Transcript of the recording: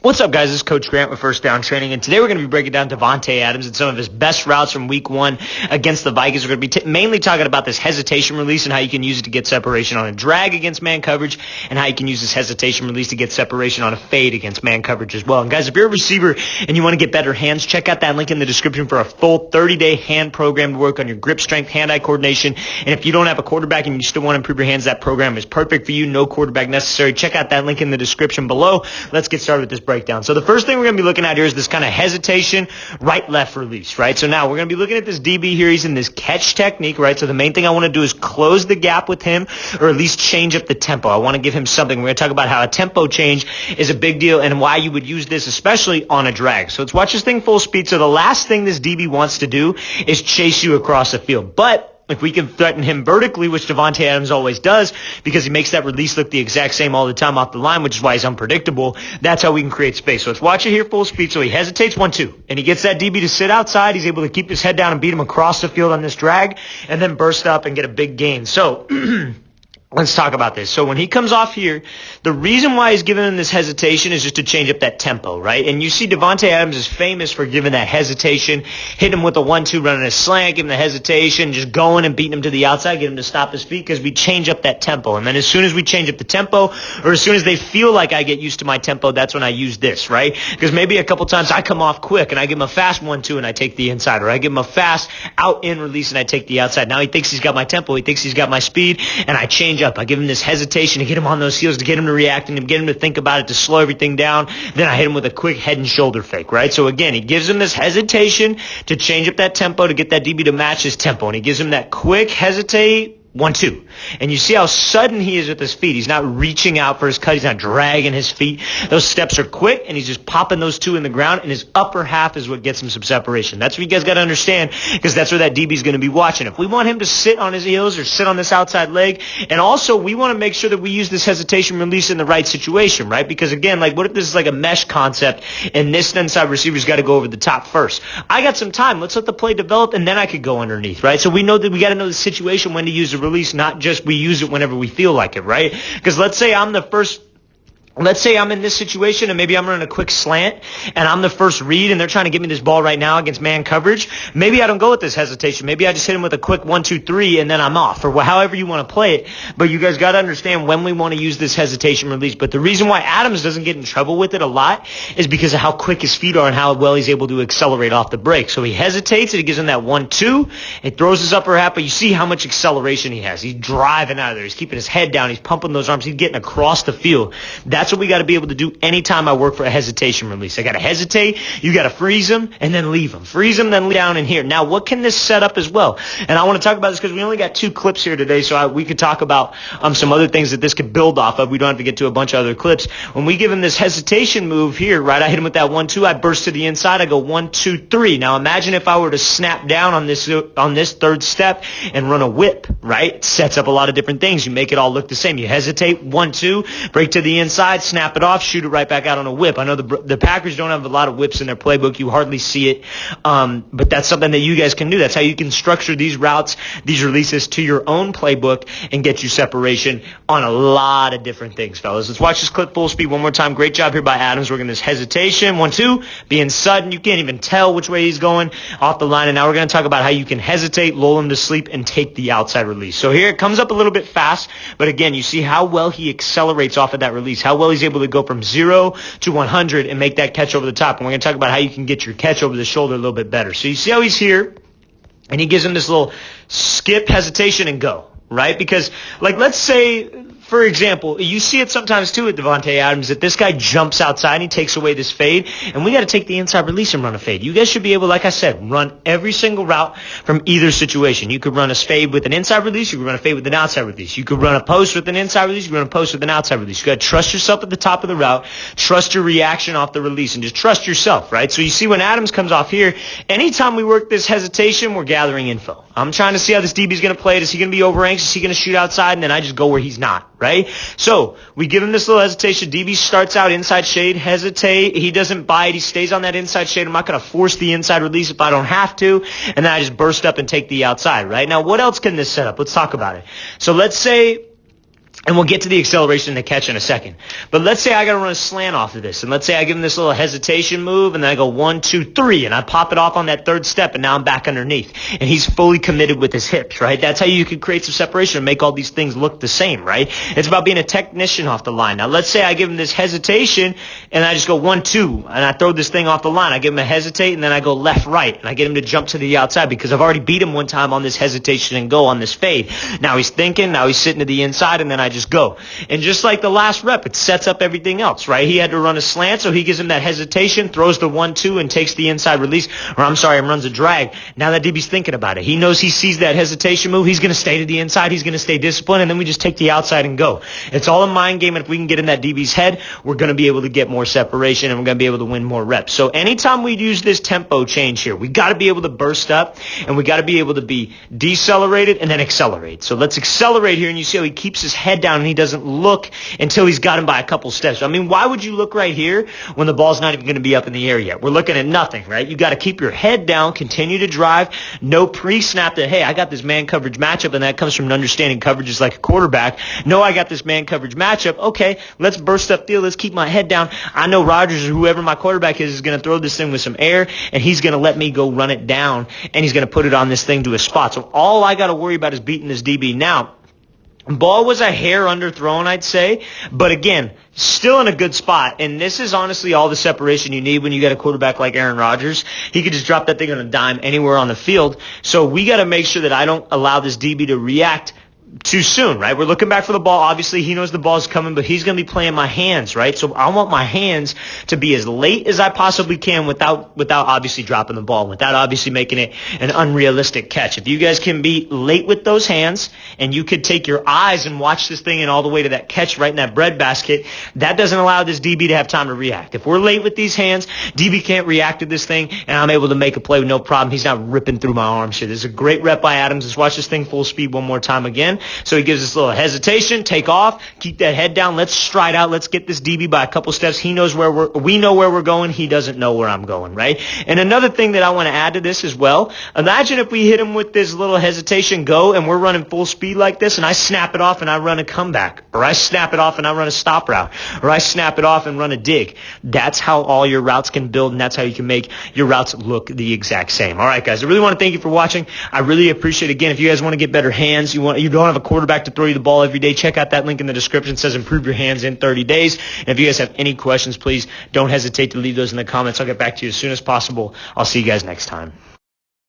What's up, guys? This is Coach Grant with First Down Training, and today we're going to be breaking down DAVANTE Adams and some of his best routes from Week 1 against the Vikings. We're going to be mainly talking about this hesitation release and how you can use it to get separation on a drag against man coverage, and how you can use this hesitation release to get separation on a fade against man coverage as well. And guys, if you're a receiver and you want to get better hands, check out that link in the description for a full 30-day hand program to work on your grip strength, hand-eye coordination. And if you don't have a quarterback and you still want to improve your hands, that program is perfect for you. No quarterback necessary. Check out that link in the description below. Let's get started with this breakdown. So the first thing we're going to be looking at here is this kind of hesitation, right-left release, right? So now we're going to be looking at this DB here. He's in this catch technique, right? So the main thing I want to do is close the gap with him, or at least change up the tempo. I want to give him something. We're going to talk about how a tempo change is a big deal and why you would use this, especially on a drag. So let's watch this thing full speed. So the last thing this DB wants to do is chase you across the field. But if we can threaten him vertically, which DAVANTE Adams always does, because he makes that release look the exact same all the time off the line, which is why he's unpredictable, that's how we can create space. So let's watch it here full speed. So he hesitates 1-2, and he gets that DB to sit outside. He's able to keep his head down and beat him across the field on this drag, and then burst up and get a big gain. So let's talk about this. So when he comes off here, the reason why he's giving him this hesitation is just to change up that tempo, right? And you see DAVANTE Adams is famous for giving that hesitation, hitting him with a 1-2, running a slant, giving the hesitation, just going and beating him to the outside, get him to stop his feet, because we change up that tempo. And then as soon as we change up the tempo, or as soon as they feel like I get used to my tempo, that's when I use this, right? Because maybe a couple times I come off quick and I give him a fast 1-2 and I take the inside, or I give him a fast out-in release and I take the outside. Now he thinks he's got my tempo, he thinks he's got my speed, and I change up. I give him this hesitation to get him on those heels, to get him to react and to get him to think about it, to slow everything down. Then I hit him with a quick head and shoulder fake, right? So again, he gives him this hesitation to change up that tempo, to get that DB to match his tempo. And he gives him that quick hesitate 1-2. And you see how sudden he is with his feet. He's not reaching out for his cut. He's not dragging his feet. Those steps are quick, and he's just popping those two in the ground, and his upper half is what gets him some separation. That's what you guys got to understand, because that's where that DB is going to be watching. If we want him to sit on his heels or sit on this outside leg, and also we want to make sure that we use this hesitation release in the right situation, right? Because again, like, what if this is like a mesh concept, and this inside receiver's got to go over the top first? I got some time. Let's let the play develop, and then I could go underneath, right? So we know that we got to know the situation, when to use the release, not just we use it whenever we feel like it, right? Because let's say I'm in this situation and maybe I'm running a quick slant and I'm the first read and they're trying to give me this ball right now against man coverage. Maybe I don't go with this hesitation. Maybe I just hit him with a quick 1-2-3 and then I'm off, or however you want to play it. But you guys got to understand when we want to use this hesitation release. But the reason why Adams doesn't get in trouble with it a lot is because of how quick his feet are and how well he's able to accelerate off the break. So he hesitates and he gives him that 1-2. It throws his upper half, but you see how much acceleration he has. He's driving out of there. He's keeping his head down. He's pumping those arms. He's getting across the field. That's what we got to be able to do anytime I work for a hesitation release. I got to hesitate. You got to freeze him and then leave him. Freeze him, then leave down in here. Now, what can this set up as well? And I want to talk about this because we only got 2 clips here today, so we could talk about some other things that this could build off of. We don't have to get to a bunch of other clips. When we give him this hesitation move here, right, I hit him with that 1-2. I burst to the inside. I go 1-2-3. Now, imagine if I were to snap down on this third step and run a whip, right? It sets up a lot of different things. You make it all look the same. You hesitate, 1-2, break to the inside, snap it off, shoot it right back out on a whip. I know the Packers don't have a lot of whips in their playbook. You hardly see it, but that's something that you guys can do. That's how you can structure these routes, these releases to your own playbook and get you separation on a lot of different things, fellas. Let's watch this clip full speed one more time. Great job here by Adams working this hesitation. 1-2, being sudden. You can't even tell which way he's going off the line. And now we're going to talk about how you can hesitate, lull him to sleep, and take the outside release. So here it comes up a little bit fast, but again, you see how well he accelerates off of that release, how well he's able to go from 0 to 100 and make that catch over the top. And we're going to talk about how you can get your catch over the shoulder a little bit better. So you see how he's here, and he gives him this little skip, hesitation, and go, right? Because, like, let's say, for example, you see it sometimes too with DAVANTE Adams that this guy jumps outside and he takes away this fade, and we got to take the inside release and run a fade. You guys should be able, like I said, run every single route from either situation. You could run a fade with an inside release. You could run a fade with an outside release. You could run a post with an inside release. You could run a post with an outside release. You got to trust yourself at the top of the route, trust your reaction off the release, and just trust yourself, right? So you see when Adams comes off here, anytime we work this hesitation, we're gathering info. I'm trying to see how this DB is going to play it. Is he going to be over anxious? Is he going to shoot outside? And then I just go where he's not, right? So we give him this little hesitation. DB starts out inside shade, hesitate. He doesn't bite. He stays on that inside shade. I'm not going to force the inside release if I don't have to. And then I just burst up and take the outside, right? Now, what else can this set up? Let's talk about it. So let's say And we'll get to the acceleration and the catch in a second. But let's say I got to run a slant off of this. And let's say I give him this little hesitation move, and then I go 1, 2, 3, and I pop it off on that third step, and now I'm back underneath. And he's fully committed with his hips, right? That's how you can create some separation and make all these things look the same, right? It's about being a technician off the line. Now, let's say I give him this hesitation, and I just go 1, 2, and I throw this thing off the line. I give him a hesitate, and then I go left, right, and I get him to jump to the outside because I've already beat him one time on this hesitation and go on this fade. Now he's thinking, now he's sitting to the inside, and then I just go. And just like the last rep, it sets up everything else, right? He had to run a slant, so he gives him that hesitation, throws the 1, 2, and takes the inside release, and runs a drag. Now that DB's thinking about it. He knows he sees that hesitation move. He's going to stay to the inside. He's going to stay disciplined, and then we just take the outside and go. It's all a mind game, and if we can get in that DB's head, we're going to be able to get more separation, and we're going to be able to win more reps. So anytime we use this tempo change here, we got to be able to burst up, and we got to be able to be decelerated and then accelerate. So let's accelerate here, and you see how he keeps his head down, and he doesn't look until he's got him by a couple steps. I mean, why would you look right here when the ball's not even going to be up in the air yet? We're looking at nothing, right? You got to keep your head down, continue to drive, no pre-snap that, hey, I got this man coverage matchup, and that comes from understanding coverages like a quarterback. No, I got this man coverage matchup. Okay, let's burst up field. Let's keep my head down. I know Rodgers or whoever my quarterback is going to throw this thing with some air, and he's going to let me go run it down, and he's going to put it on this thing to a spot. So all I got to worry about is beating this DB. Now, ball was a hair underthrown, I'd say, but again, still in a good spot. And this is honestly all the separation you need when you get a quarterback like Aaron Rodgers. He could just drop that thing on a dime anywhere on the field. So we got to make sure that I don't allow this DB to react too soon, right? We're looking back for the ball. Obviously, he knows the ball's coming, but he's going to be playing my hands, right? So I want my hands to be as late as I possibly can without obviously dropping the ball, without obviously making it an unrealistic catch. If you guys can be late with those hands and you could take your eyes and watch this thing and all the way to that catch right in that breadbasket, that doesn't allow this DB to have time to react. If we're late with these hands, DB can't react to this thing, and I'm able to make a play with no problem. He's not ripping through my arms here. This is a great rep by Adams. Let's watch this thing full speed one more time again. So he gives us a little hesitation, take off, keep that head down. Let's stride out. Let's get this DB by a couple steps. He knows we know where we're going. He doesn't know where I'm going, right? And another thing that I want to add to this as well, imagine if we hit him with this little hesitation go and we're running full speed like this, and I snap it off and I run a comeback, or I snap it off and I run a stop route, or I snap it off and run a dig. That's how all your routes can build, and that's how you can make your routes look the exact same. All right, guys, I really want to thank you for watching. I really appreciate it. Again, if you guys want to get better hands, you don't have a quarterback to throw you the ball every day, check out that link in the description. It says improve your hands in 30 days. And if you guys have any questions, please don't hesitate to leave those in the comments. I'll get back to you as soon as possible. I'll see you guys next time.